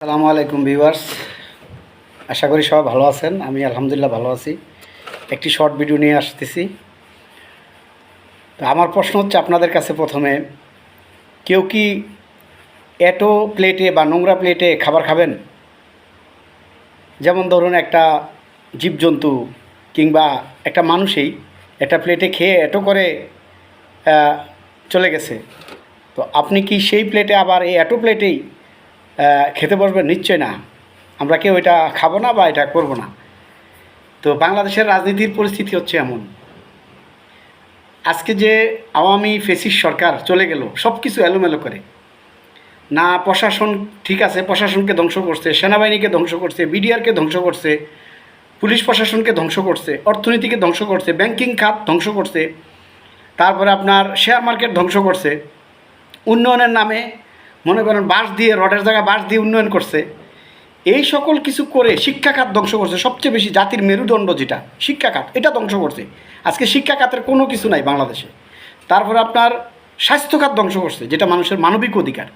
আসসালামু আলাইকুম ভিউয়ার্স, আশা করি সবাই ভালো আছেন। আমি আলহামদুলিল্লাহ ভালো আছি। একটি শর্ট ভিডিও নিয়ে আসতেছি। তো আমার প্রশ্ন হচ্ছে আপনাদের কাছে, প্রথমে কেউ কি এঁটো প্লেটে বা নোংরা প্লেটে খাবার খাবেন? যেমন ধরুন, একটা জীবজন্তু কিংবা একটা মানুষই একটা প্লেটে খেয়ে এঁটো করে চলে গেছে। তো আপনি কি সেই প্লেটে আবার এই এঁটো প্লেটেই খেতে বসবেন? নিশ্চয় না। আমরা কেউ এটা খাবো না বা এটা করব না। তো বাংলাদেশের রাজনীতির পরিস্থিতি হচ্ছে এমন, আজকে যে আওয়ামী ফেসিস্ট সরকার চলে গেল সব কিছু এলোমেলো করে, না প্রশাসন ঠিক আছে, প্রশাসনকে ধ্বংস করছে, সেনাবাহিনীকে ধ্বংস করছে, বিডিআরকে ধ্বংস করছে, পুলিশ প্রশাসনকে ধ্বংস করছে, অর্থনীতিকে ধ্বংস করছে, ব্যাংকিং খাত ধ্বংস করছে, তারপরে আপনার শেয়ার মার্কেট ধ্বংস করছে, উন্নয়নের নামে মনে করেন বাঁশ দিয়ে, রডের জায়গায় বাঁশ দিয়ে উন্নয়ন করছে। এই সকল কিছু করে শিক্ষা খাত ধ্বংস করছে। সবচেয়ে বেশি জাতির মেরুদণ্ড যেটা শিক্ষা খাত, এটা ধ্বংস করছে। আজকে শিক্ষা খাতের কোনো কিছু নাই বাংলাদেশে। তারপরে আপনার স্বাস্থ্য খাত ধ্বংস করছে, যেটা মানুষের মানবিক অধিকার।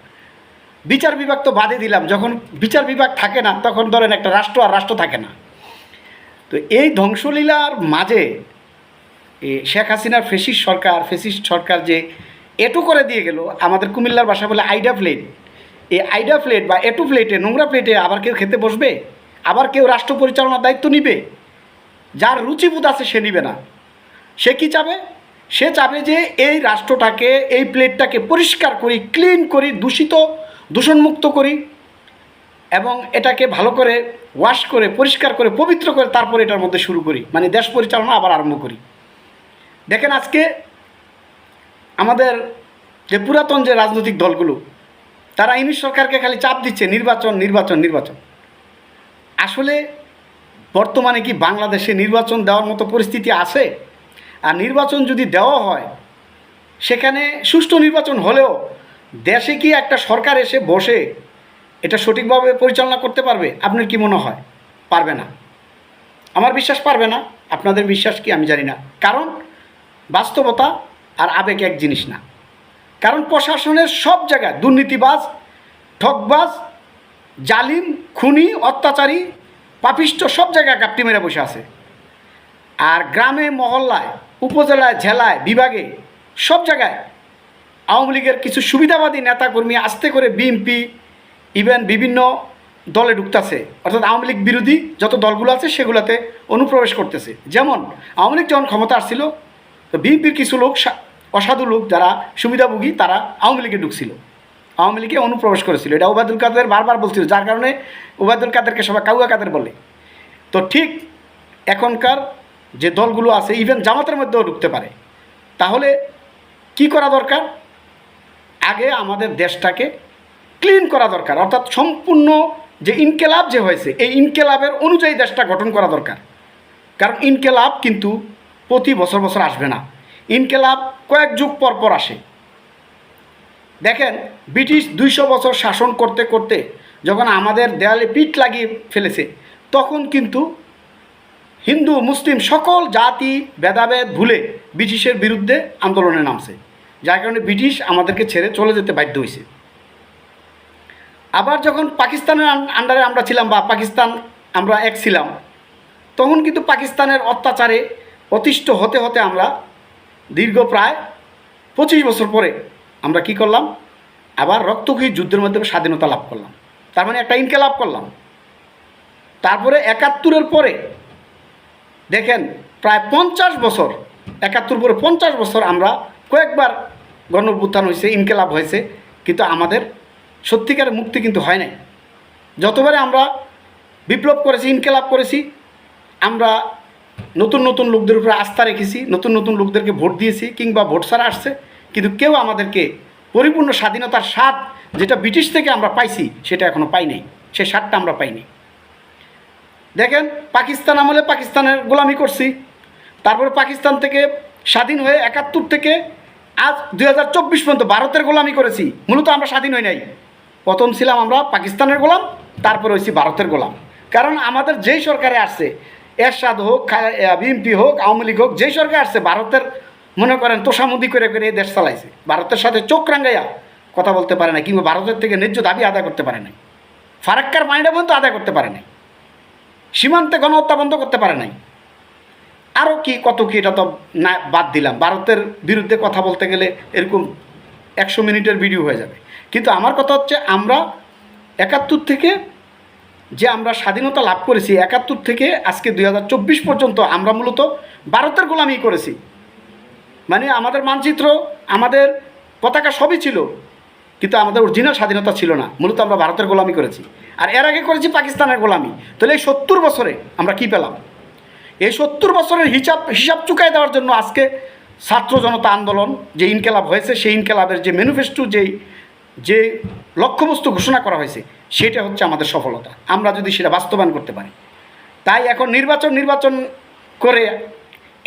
বিচার বিভাগ তো বাদে দিলাম, যখন বিচার বিভাগ থাকে না তখন ধরেন একটা রাষ্ট্র আর রাষ্ট্র থাকে না। তো এই ধ্বংসলীলার মাঝে শেখ হাসিনার ফেসিস্ট সরকার যে এটু করে দিয়ে গেল, আমাদের কুমিল্লার ভাষা বলে আইডা প্লেট। এই আইডা প্লেট বা এটু প্লেটে, নোংরা প্লেটে আবার কেউ খেতে বসবে? আবার কেউ রাষ্ট্র পরিচালনার দায়িত্ব নিবে? যার রুচিবোধ আছে সে নিবে না। সে কি চাবে? সে চাবে যে এই রাষ্ট্রটাকে, এই প্লেটটাকে পরিষ্কার করি, ক্লিন করি, দূষণমুক্ত করি এবং এটাকে ভালো করে ওয়াশ করে, পরিষ্কার করে, পবিত্র করে তারপর এটার মধ্যে শুরু করি, মানে দেশ পরিচালনা আবার আরম্ভ করি। দেখেন আজকে আমাদের যে পুরাতন যে রাজনৈতিক দলগুলো, তারা ইউনিট সরকারকে খালি চাপ দিচ্ছে নির্বাচন নির্বাচন নির্বাচন। আসলে বর্তমানে কি বাংলাদেশে নির্বাচন দেওয়ার মতো পরিস্থিতি আছে? আর নির্বাচন যদি দেওয়া হয়, সেখানে সুষ্ঠু নির্বাচন হলেও দেশে কি একটা সরকার এসে বসে এটা সঠিকভাবে পরিচালনা করতে পারবে? আপনার কি মনে হয়? পারবে না। আমার বিশ্বাস পারবে না। আপনাদের বিশ্বাস কি আমি জানি না। কারণ বাস্তবতা আর আবেগ এক জিনিস না। কারণ প্রশাসনের সব জায়গায় দুর্নীতিবাজ, ঠকবাজ, জালিম, খুনি, অত্যাচারী, পাপিষ্ট সব জায়গায় গাপটি মেরে বসে আছে। আর গ্রামে, মহল্লায়, উপজেলায়, জেলায়, বিভাগে সব জায়গায় আওয়ামী লীগের কিছু সুবিধাবাদী নেতাকর্মী আস্তে করে বিএনপি, ইভেন বিভিন্ন দলে ঢুকতেছে। অর্থাৎ আওয়ামী লীগ বিরোধী যত দলগুলো আছে সেগুলোতে অনুপ্রবেশ করতেছে। যেমন আওয়ামী লীগ যখন ক্ষমতা আসছিল, তো বিএনপির কিছু লোক, অসাধু লোক যারা সুবিধাভোগী, তারা আওয়ামী লীগে ঢুকছিল, আওয়ামী লীগে অনুপ্রবেশ করেছিল। এটা ওবায়দুল কাদের বারবার বলছিল, যার কারণে ওবায়দুল কাদেরকে সবাই কাউয়া কাদের বলে। তো ঠিক এখনকার যে দলগুলো আছে, ইভেন জামাতের মধ্যেও ঢুকতে পারে। তাহলে কি করা দরকার? আগে আমাদের দেশটাকে ক্লিন করা দরকার। অর্থাৎ সম্পূর্ণ যে ইনকেলাব যে হয়েছে, এই ইনকেলাবের অনুযায়ী দেশটা গঠন করা দরকার। কারণ ইনকেলাব কিন্তু প্রতি বছর বছর আসবে না। ইনকেলাব কয়েক যুগ পর পর আসে। দেখেন, ব্রিটিশ 200 বছর শাসন করতে করতে যখন আমাদের দেয়ালে পিঠ লাগিয়ে ফেলেছে, তখন কিন্তু হিন্দু মুসলিম সকল জাতি ভেদাভেদ ভুলে ব্রিটিশের বিরুদ্ধে আন্দোলনে নামছে, যার কারণে ব্রিটিশ আমাদেরকে ছেড়ে চলে যেতে বাধ্য হয়েছে। আবার যখন পাকিস্তানের আন্ডারে আমরা ছিলাম বা পাকিস্তান আমরা এক ছিলাম, তখন কিন্তু পাকিস্তানের অত্যাচারে অতিষ্ঠ হতে হতে আমরা দীর্ঘ প্রায় 25 বছর পরে আমরা কি করলাম? আবার রক্তক্ষয়ী যুদ্ধের মাধ্যমে স্বাধীনতা লাভ করলাম। তার মানে একটা ইনকিলাব করলাম। তারপরে 71-এর পরে দেখেন প্রায় 50 বছর, 71 পরে 50 বছর আমরা কয়েকবার গণ অভ্যুত্থান হয়েছে, ইনকিলাব হয়েছে, কিন্তু আমাদের সত্যিকারের মুক্তি কিন্তু হয় নাই। যতবারে আমরা বিপ্লব করেছি, ইনকিলাব করেছি, আমরা নতুন নতুন লোকদের উপরে আস্থা রেখেছি, নতুন নতুন লোকদেরকে ভোট দিয়েছি, কিংবা ভোট ছাড়া আসছে, কিন্তু কেউ আমাদেরকে পরিপূর্ণ স্বাধীনতার স্বাদ যেটা ব্রিটিশ থেকে আমরা পাইছি সেটা এখনও পাই নাই। সেই স্বাদটা আমরা পাইনি। দেখেন, পাকিস্তান আমলে পাকিস্তানের গোলামি করছি, তারপরে পাকিস্তান থেকে স্বাধীন হয়ে 71 থেকে আজ 2024 পর্যন্ত ভারতের গোলামি করেছি। মূলত আমরা স্বাধীন হই নাই। প্রথম ছিলাম আমরা পাকিস্তানের গোলাম, তারপরে হয়েছি ভারতের গোলাম। কারণ আমাদের যেই সরকারে আসছে, এরশাদ হোক, বিএনপি হোক, আওয়ামী লীগ হোক, যেই সরকার আসছে, ভারতের মনে করেন তোষামুদি করে করে এই দেশ চালাইছে। ভারতের সাথে চোখ রাঙ্গাইয়া কথা বলতে পারে না, কিংবা ভারতের থেকে ন্যায্য দাবি আদায় করতে পারে না। ফারাক্কার পানিটা পর্যন্ত আদায় করতে পারে নাই, সীমান্তে গণহত্যা বন্ধ করতে পারে নাই। আরও কি কত কি, এটা তো না বাদ দিলাম। ভারতের বিরুদ্ধে কথা বলতে গেলে এরকম 100 মিনিটের ভিডিও হয়ে যাবে। কিন্তু আমার কথা হচ্ছে, আমরা 71 থেকে যে আমরা স্বাধীনতা লাভ করেছি, 71 থেকে আজকে 2024 পর্যন্ত আমরা মূলত ভারতের গোলামি করেছি। মানে আমাদের মানচিত্র, আমাদের পতাকা সবই ছিল, কিন্তু আমাদের অরিজিনাল স্বাধীনতা ছিল না। মূলত আমরা ভারতের গোলামি করেছি, আর এর আগে করেছি পাকিস্তানের গোলামি। তাহলে এই 70 বছরে আমরা কি পেলাম? এই 70 বছরের হিসাব চুকাই দেওয়ার জন্য আজকে ছাত্র জনতা আন্দোলন যে ইনকেলাব হয়েছে, সেই ইনকেলাবের যে ম্যানিফেস্টো, যে লক্ষ্যবস্তু ঘোষণা করা হয়েছে, সেটা হচ্ছে আমাদের সফলতা, আমরা যদি সেটা বাস্তবায়ন করতে পারি। তাই এখন নির্বাচন করে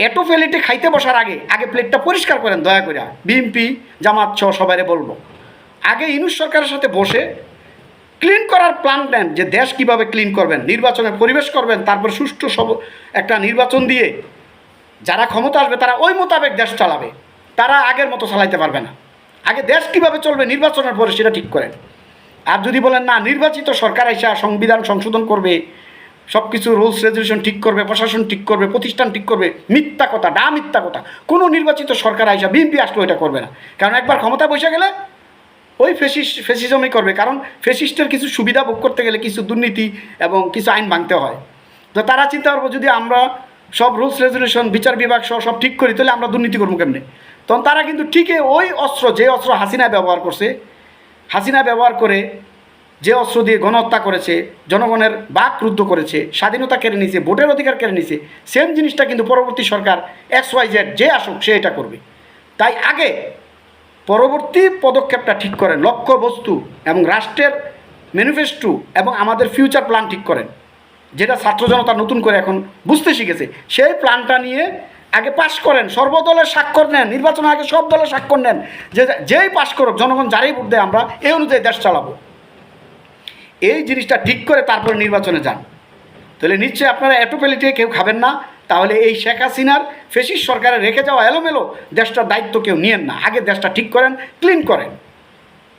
এটো প্লেটে খাইতে বসার আগে প্লেটটা পরিষ্কার করেন দয়া করে। বিএনপি জামাত সহ সবাইরে বলবো, আগে ইউনূস সরকারের সাথে বসে ক্লিন করার প্ল্যান নেন, যে দেশ কিভাবে ক্লিন করবেন, নির্বাচনের পরিবেশ করবেন, তারপর সুষ্ঠু একটা নির্বাচন দিয়ে যারা ক্ষমতা আসবে তারা ওই মোতাবেক দেশ চালাবে, তারা আগের মতো চালাইতে পারবে না। আগে দেশ কিভাবে চলবে নির্বাচনের পরে সেটা ঠিক করেন। আর যদি বলেন না, নির্বাচিত সরকার এসে সংবিধান সংশোধন করবে, সব কিছু রুলস রেজুলেশন ঠিক করবে, প্রশাসন ঠিক করবে, প্রতিষ্ঠান ঠিক করবে, মিথ্যা কথা, মিথ্যা কথা। কোনো নির্বাচিত সরকার আইসা, বিএনপি আসলেও এটা করবে না। কারণ একবার ক্ষমতা বসে গেলে ওই ফেসিজমই করবে। কারণ ফেসিস্টের কিছু সুবিধা ভোগ করতে গেলে কিছু দুর্নীতি এবং কিছু আইন ভাঙতে হয়। তো তারা চিন্তা করবো, যদি আমরা সব রুলস রেজুলেশন, বিচার বিভাগ সহ সব ঠিক করি, তাহলে আমরা দুর্নীতি করবো কেমনে? তখন তারা কিন্তু ঠিকই ওই যে অস্ত্র হাসিনা ব্যবহার করছে, হাসিনা ব্যবহার করে যে অস্ত্র দিয়ে গণহত্যা করেছে, জনগণের বাক রুদ্ধ করেছে, স্বাধীনতা কেড়ে নিয়েছে, ভোটের অধিকার কেড়ে নিয়েছে, সেম জিনিসটা কিন্তু পরবর্তী সরকার XYZ যে আসুক সে এটা করবে। তাই আগে পরবর্তী পদক্ষেপটা ঠিক করেন, লক্ষ্যবস্তু এবং রাষ্ট্রের ম্যানিফেস্টো এবং আমাদের ফিউচার প্ল্যান ঠিক করেন, যেটা ছাত্র জনতা নতুন করে এখন বুঝতে শিখেছে। সেই প্ল্যানটা নিয়ে আগে পাশ করেন, সর্বদলের স্বাক্ষর নেন, নির্বাচনের আগে সব দলের স্বাক্ষর নেন, যেই পাশ করুক, জনগণ যারাই ভোট দেয় আমরা এই অনুযায়ী দেশ চালাবো। এই জিনিসটা ঠিক করে তারপরে নির্বাচনে যান, তাহলে নিশ্চয়ই আপনারা এটো পেলিটে কেউ খাবেন না। তাহলে এই শেখ হাসিনার ফেসিস্ট সরকারে রেখে যাওয়া এলোমেলো দেশটার দায়িত্ব কেউ নিয়েন না, আগে দেশটা ঠিক করেন, ক্লিন করেন।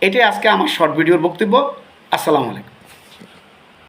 এটাই আজকে আমার শর্ট ভিডিওর বক্তব্য। আসসালামু আলাইকুম।